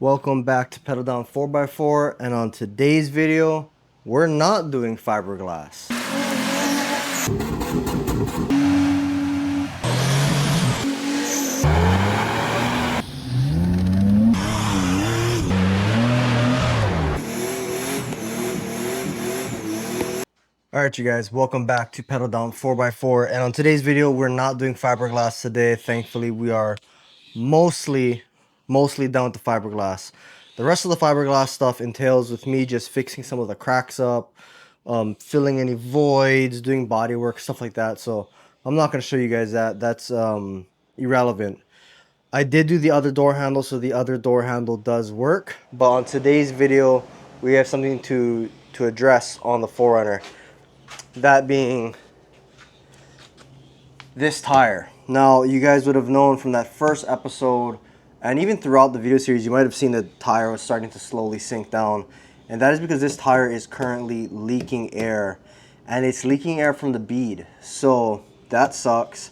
Welcome back to Pedal Down 4x4, and on today's video, we're not doing fiberglass. Alright you guys, welcome back to Pedal Down 4x4, and on today's video, we're not doing fiberglass today. Thankfully, we are mostly done with the fiberglass. The rest of the fiberglass stuff entails with me just fixing some of the cracks up, filling any voids, doing body work, stuff like that. So I'm not going to show you guys that. That's irrelevant. I did do the other door handle, so the other door handle does work. But on today's video, we have something to address on the 4Runner. That being this tire. Now, you guys would have known from that first episode, and even throughout the video series, you might have seen the tire was starting to slowly sink down. And that is because this tire is currently leaking air. And it's leaking air from the bead. So, that sucks.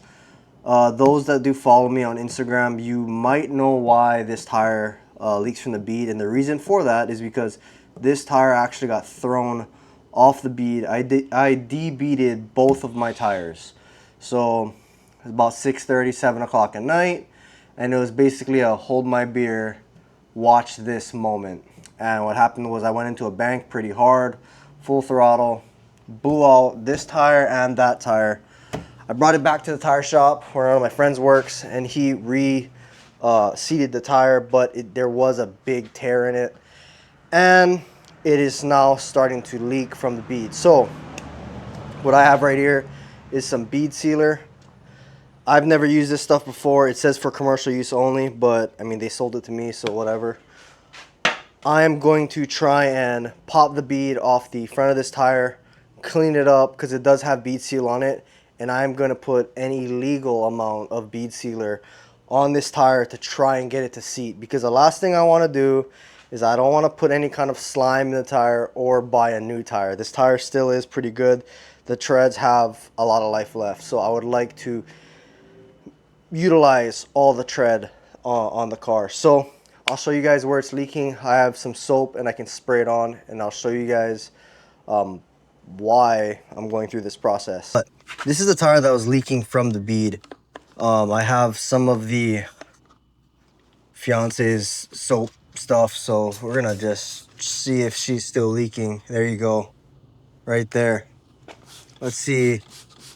Those that do follow me on Instagram, you might know why this tire leaks from the bead. And the reason for that is because this tire actually got thrown off the bead. I de-beaded both of my tires. So it was about 6:30, 7 o'clock at night, and it was basically a hold my beer, watch this moment. And what happened was I went into a bank pretty hard, full throttle, blew out this tire and that tire. I brought it back to the tire shop where one of my friends works, and he seated the tire, but there was a big tear in it, and it is now starting to leak from the bead. So what I have right here is some bead sealer. I've never used this stuff before. It says for commercial use only, but I mean, they sold it to me, so whatever. I am going to try and pop the bead off the front of this tire, clean it up because it does have bead seal on it, and I'm going to put any legal amount of bead sealer on this tire to try and get it to seat, because the last thing I want to do is I don't want to put any kind of slime in the tire or buy a new tire. This tire still is pretty good. The treads have a lot of life left, so I would like to utilize all the tread on the car. So I'll show you guys where it's leaking. I have some soap and I can spray it on, and I'll show you guys why I'm going through this process. But this is the tire that was leaking from the bead. I have some of the fiance's soap stuff, so we're gonna just see if she's still leaking. There you go, right there. Let's see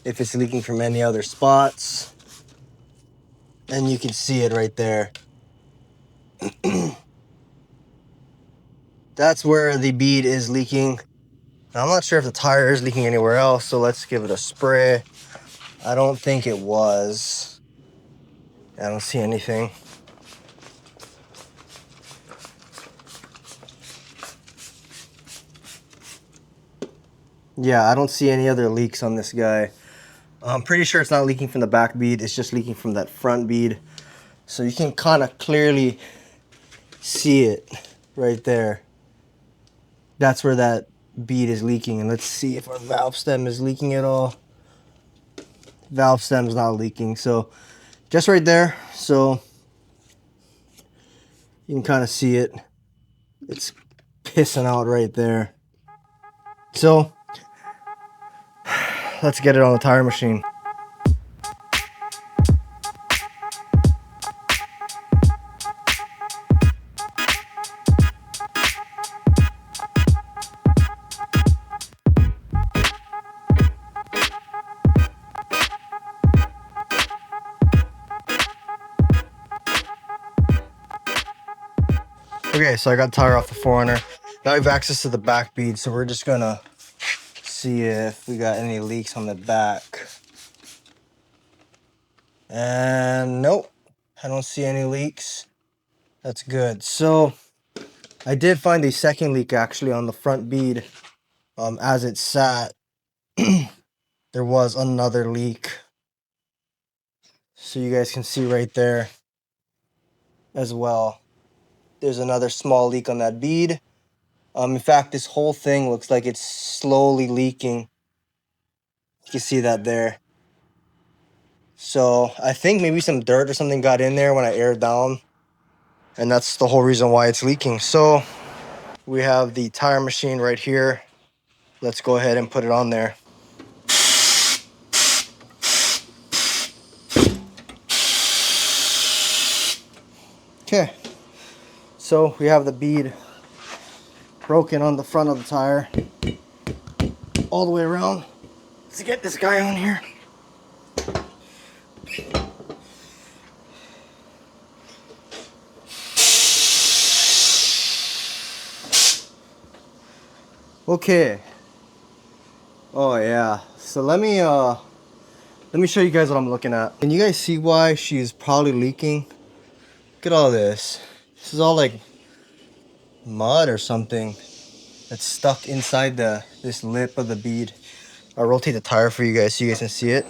if it's leaking from any other spots. And you can see it right there. That's where the bead is leaking. Now, I'm not sure if the tire is leaking anywhere else, so let's give it a spray. I don't think it was. I don't see anything. Yeah, I don't see any other leaks on this guy. I'm pretty sure it's not leaking from the back bead. It's just leaking from that front bead. So you can kind of clearly see it right there. That's where that bead is leaking. And let's see if our valve stem is leaking at all. Valve stem's not leaking. So just right there. So you can kind of see it. It's pissing out right there. So let's get it on the tire machine. Okay, so I got the tire off the 4Runner. Now we have access to the back bead, so we're just gonna see if we got any leaks on the back. And nope, I don't see any leaks. That's good. So I did find a second leak actually on the front bead. As it sat, there was another leak. So you guys can see right there as well. There's another small leak on that bead. In fact, this whole thing looks like it's slowly leaking. You can see that there. So I think maybe some dirt or something got in there when I aired down and that's the whole reason why it's leaking. So we have the tire machine right here. Let's go ahead and put it on there. Okay, so we have the bead broken on the front of the tire all the way around. Let's get this guy on here. Okay. Oh yeah. So let me show you guys what I'm looking at. Can you guys see why she's probably leaking? Look at all this. This is all like mud or something that's stuck inside this lip of the bead. I'll rotate the tire for you guys so you guys can see it.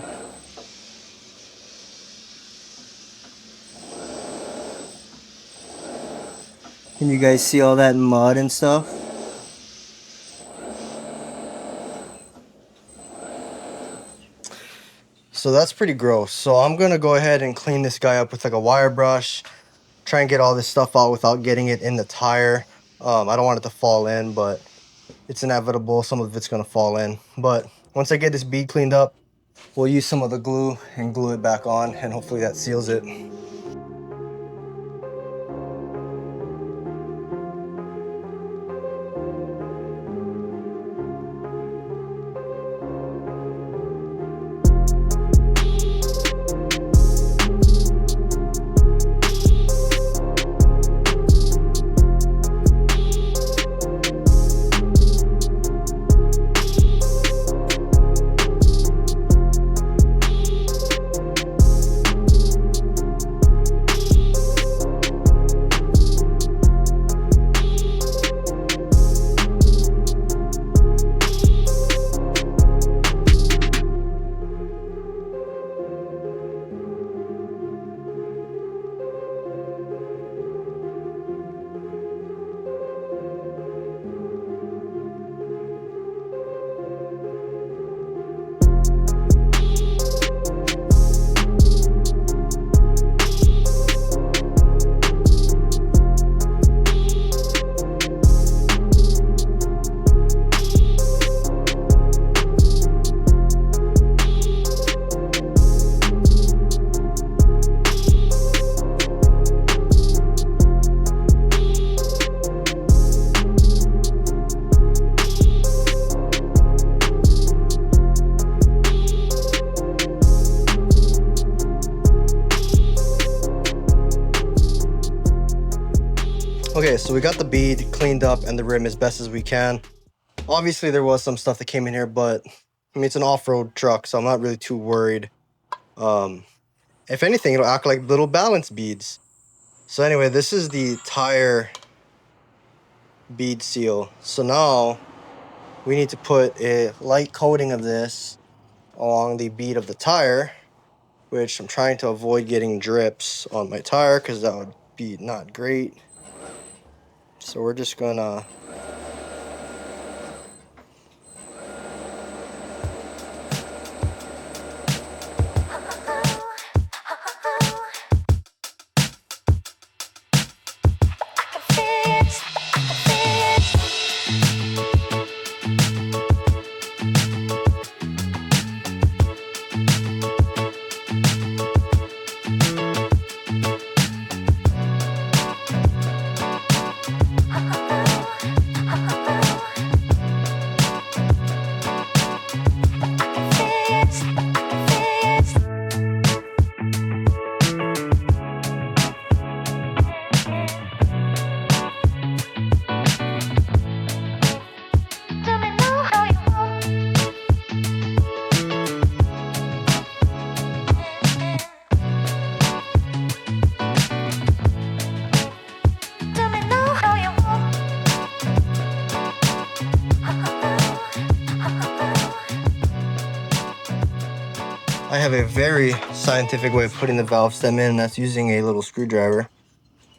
Can you guys see all that mud and stuff? So that's pretty gross. So I'm gonna go ahead and clean this guy up with like a wire brush. Try and get all this stuff out without getting it in the tire. I don't want it to fall in, but it's inevitable. Some of it's gonna fall in. But once I get this bead cleaned up, we'll use some of the glue and glue it back on, and hopefully that seals it. Okay, so we got the bead cleaned up and the rim as best as we can. Obviously, there was some stuff that came in here, but I mean, it's an off-road truck, so I'm not really too worried. If anything, it'll act like little balance beads. So anyway, this is the tire bead seal. So now we need to put a light coating of this along the bead of the tire, which I'm trying to avoid getting drips on my tire because that would be not great. So we're just gonna I have a very scientific way of putting the valve stem in, and that's using a little screwdriver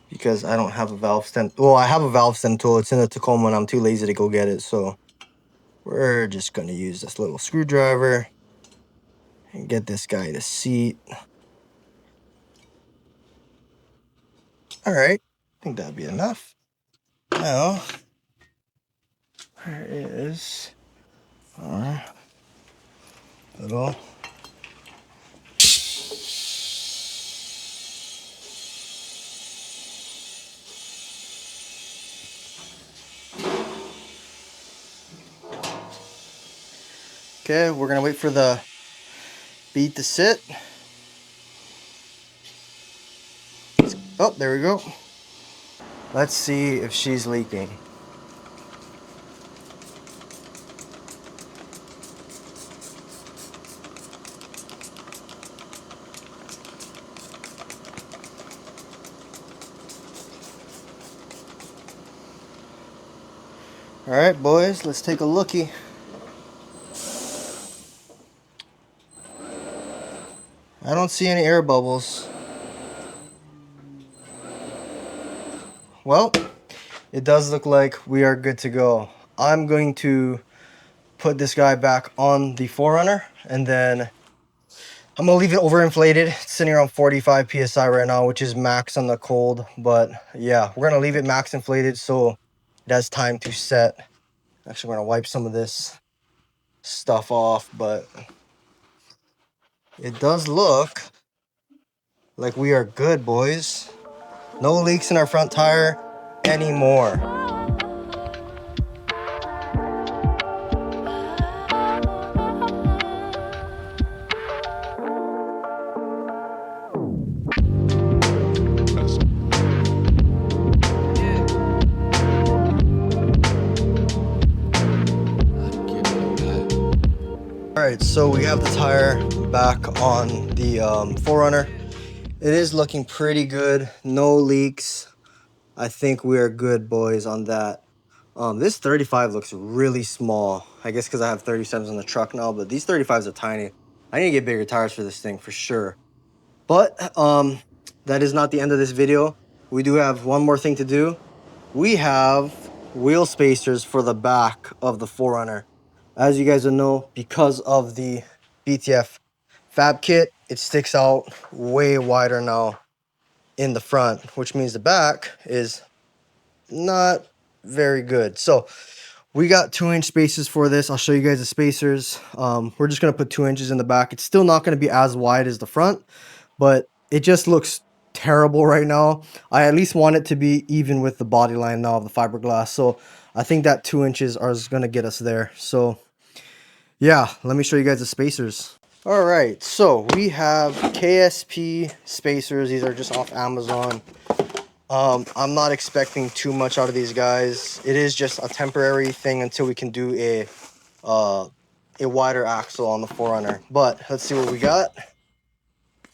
because I don't have a valve stem. Well, I have a valve stem tool. It's in the Tacoma and I'm too lazy to go get it. So we're just going to use this little screwdriver and get this guy to seat. All right. think that'd be enough. Now, there is our little okay, we're gonna wait for the bead to sit. Oh, there we go. Let's see if she's leaking. All right, boys, let's take a looky. I don't see any air bubbles. Well, it does look like we are good to go. I'm going to put this guy back on the Forerunner, and then I'm gonna leave it overinflated. It's sitting around 45 psi right now, which is max on the cold. But yeah, we're gonna leave it max inflated so it has time to set. Actually, we're gonna wipe some of this stuff off, but it does look like we are good, boys. No leaks in our front tire anymore. All right, so we have the tire back on the Forerunner. It is looking pretty good. No leaks. I think we are good, boys, on that. This 35 looks really small. I guess because I have 37s on the truck now, but these 35s are tiny. I need to get bigger tires for this thing for sure. But that is not the end of this video. We do have one more thing to do. We have wheel spacers for the back of the Forerunner. As you guys will know, because of the BTF fab kit, it sticks out way wider now in the front, which means the back is not very good. So we got 2-inch spacers for this. I'll show you guys the spacers. We're just gonna put 2 inches in the back. It's still not gonna be as wide as the front, but it just looks terrible right now. I at least want it to be even with the body line now of the fiberglass. So I think that 2 inches is gonna get us there. So yeah, let me show you guys the spacers. All right, so we have KSP spacers. These are just off Amazon. I'm not expecting too much out of these guys. It is just a temporary thing until we can do a wider axle on the Forerunner. But let's see what we got.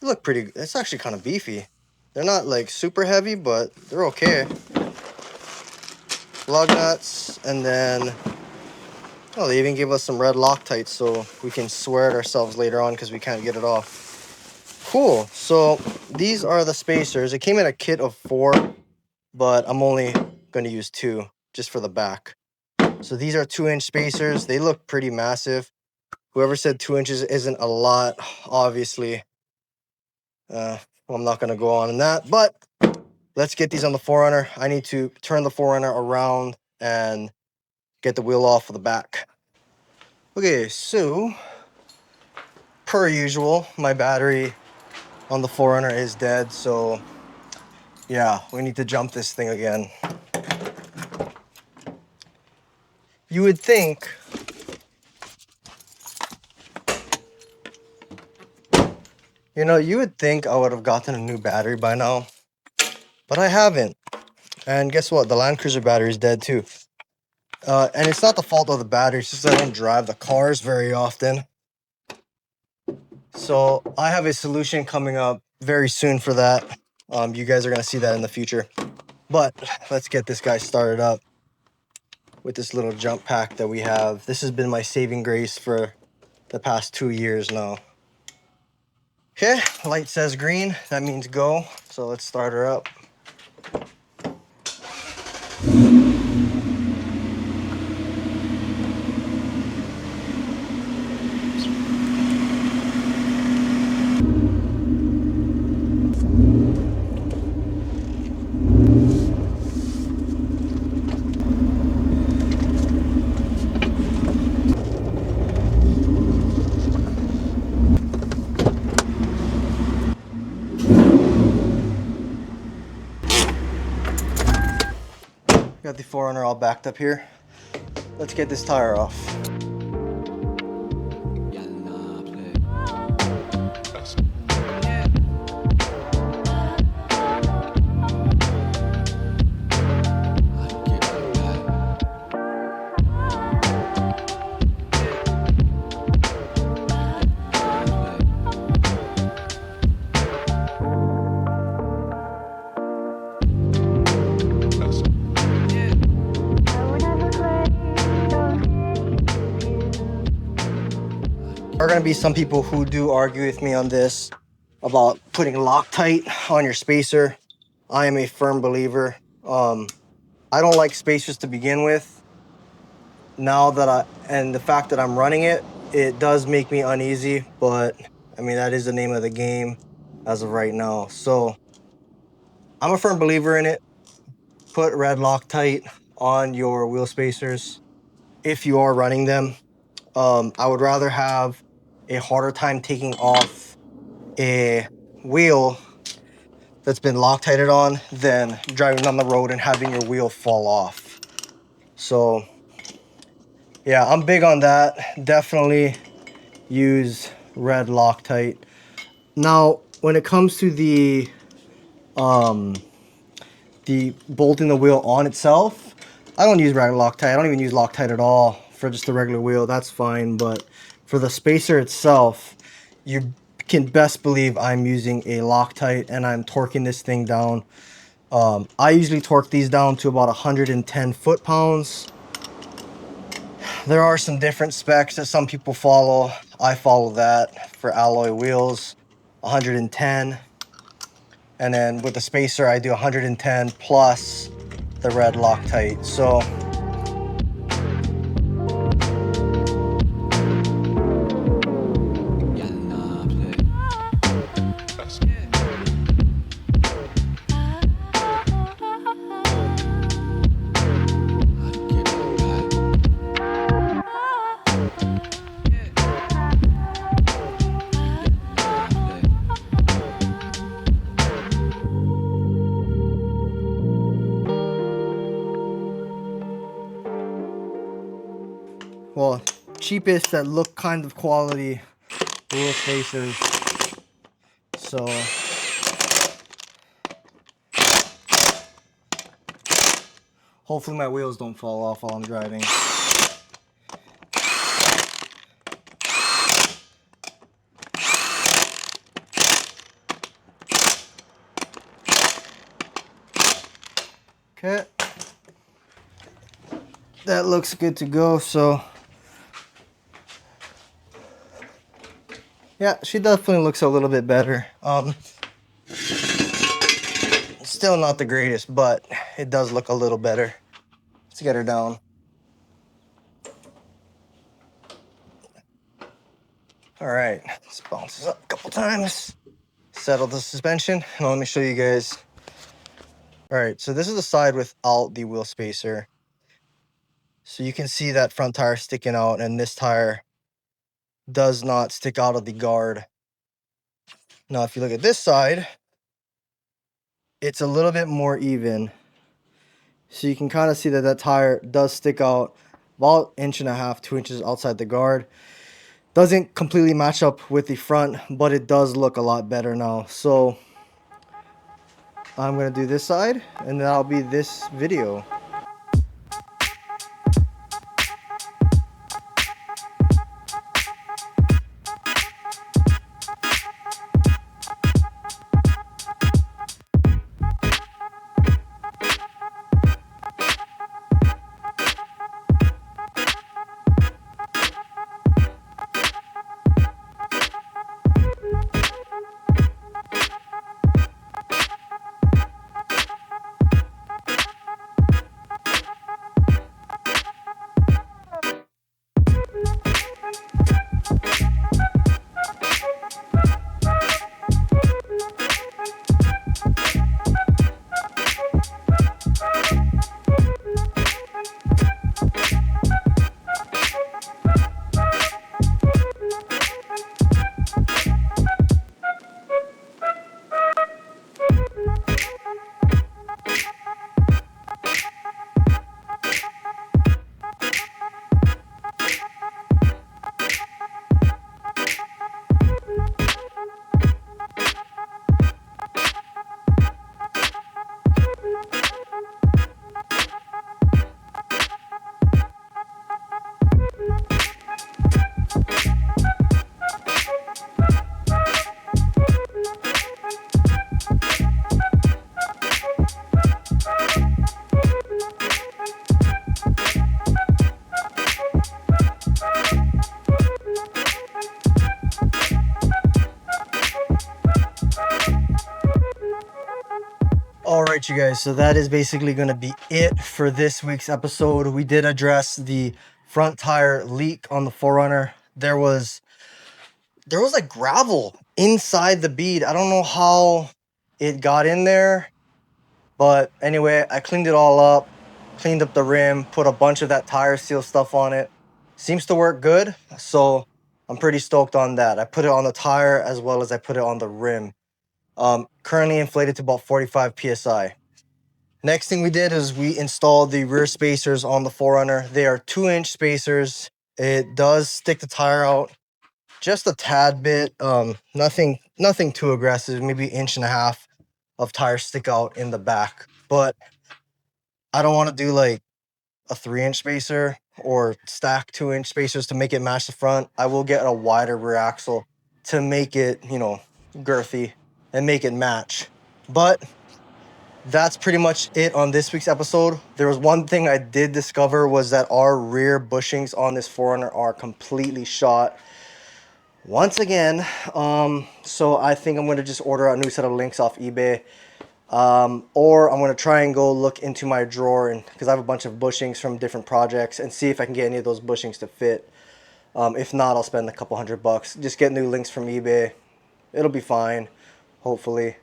They look pretty. It's actually kind of beefy. They're not like super heavy, but they're okay. Lug nuts, and then oh, they even gave us some red Loctite so we can swear it ourselves later on because we can't get it off. Cool. So these are the spacers. It came in a kit of 4, but I'm only going to use 2 just for the back. So these are 2-inch spacers. They look pretty massive. Whoever said 2 inches isn't a lot, obviously. Well, I'm not going to go on in that, but let's get these on the Forerunner. I need to turn the Forerunner around and get the wheel off of the back. Okay, so per usual, my battery on the Forerunner is dead, so yeah, we need to jump this thing again. You would think you would think I would have gotten a new battery by now, but I haven't. And guess what? The Land Cruiser battery is dead too. And it's not the fault of the battery, it's just I don't drive the cars very often. So I have a solution coming up very soon for that. You guys are going to see that in the future. But let's get this guy started up with this little jump pack that we have. This has been my saving grace for the past 2 years now. Okay, light says green. That means go. So let's start her up. Got the 4Runner all backed up here. Let's get this tire off. There are going to be some people who do argue with me on this about putting Loctite on your spacer. I am a firm believer. I don't like spacers to begin with. Now that the fact that I'm running it, it does make me uneasy, but I mean, that is the name of the game as of right now. So I'm a firm believer in it. Put red Loctite on your wheel spacers if you are running them. I would rather have a harder time taking off a wheel that's been Loctited on than driving down the road and having your wheel fall off. So yeah, I'm big on that. Definitely use red Loctite. Now, when it comes to the bolting the wheel on itself, I don't use red Loctite. I don't even use Loctite at all for just the regular wheel. That's fine. But for the spacer itself, you can best believe I'm using a Loctite and I'm torquing this thing down. I usually torque these down to about 110 foot-pounds. There are some different specs that some people follow. I follow that for alloy wheels, 110. And then with the spacer, I do 110 plus the red Loctite. So well, cheapest that look kind of quality wheel spacers. So hopefully my wheels don't fall off while I'm driving. Okay, that looks good to go. So yeah, she definitely looks a little bit better. Still not the greatest, but it does look a little better. Let's get her down. All right, let's bounce this up a couple times. Settle the suspension, and let me show you guys. All right, so this is the side without the wheel spacer. So you can see that front tire sticking out, and this tire does not stick out of the guard. Now, if you look at this side, it's a little bit more even. So you can kind of see that that tire does stick out about 1.5 to 2 inches outside the guard. Doesn't completely match up with the front, but it does look a lot better now. So I'm going to do this side, and that'll be this video. right, you guys, so that is basically going to be it for this week's episode. We did address the front tire leak on the 4Runner. There was like gravel inside the bead. I don't know how it got in there, but anyway, I cleaned it all up, cleaned up the rim, put a bunch of that tire seal stuff on it. Seems to work good, so I'm pretty stoked on that. I put it on the tire as well as I put it on the rim. Currently inflated to about 45 psi. Next thing we did is we installed the rear spacers on the 4Runner. They are 2-inch spacers. It does stick the tire out just a tad bit. Nothing too aggressive. Maybe 1.5 inches of tire stick out in the back. But I don't want to do like a 3-inch spacer or stack 2-inch spacers to make it match the front. I will get a wider rear axle to make it, girthy and make it match. But that's pretty much it on this week's episode. There was one thing I did discover was that our rear bushings on this 4Runner are completely shot once again. So I think I'm going to just order a new set of links off eBay. Or I'm going to try and go look into my drawer, and because I have a bunch of bushings from different projects, and see if I can get any of those bushings to fit. If not, I'll spend a couple $100. Just get new links from eBay. It'll be fine, hopefully.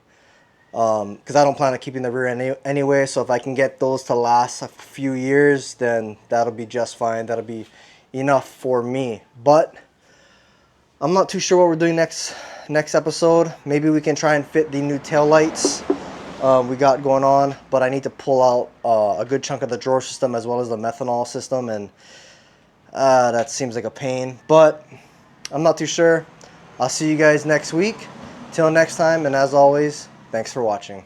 Because I don't plan on keeping the rear end anyway, so if I can get those to last a few years, then that'll be just fine. That'll be enough for me. But I'm not too sure what we're doing next episode. Maybe we can try and fit the new tail lights we got going on, but I need to pull out a good chunk of the drawer system as well as the methanol system, and that seems like a pain, but I'm not too sure. I'll see you guys next week. Till next time, and as always, thanks for watching.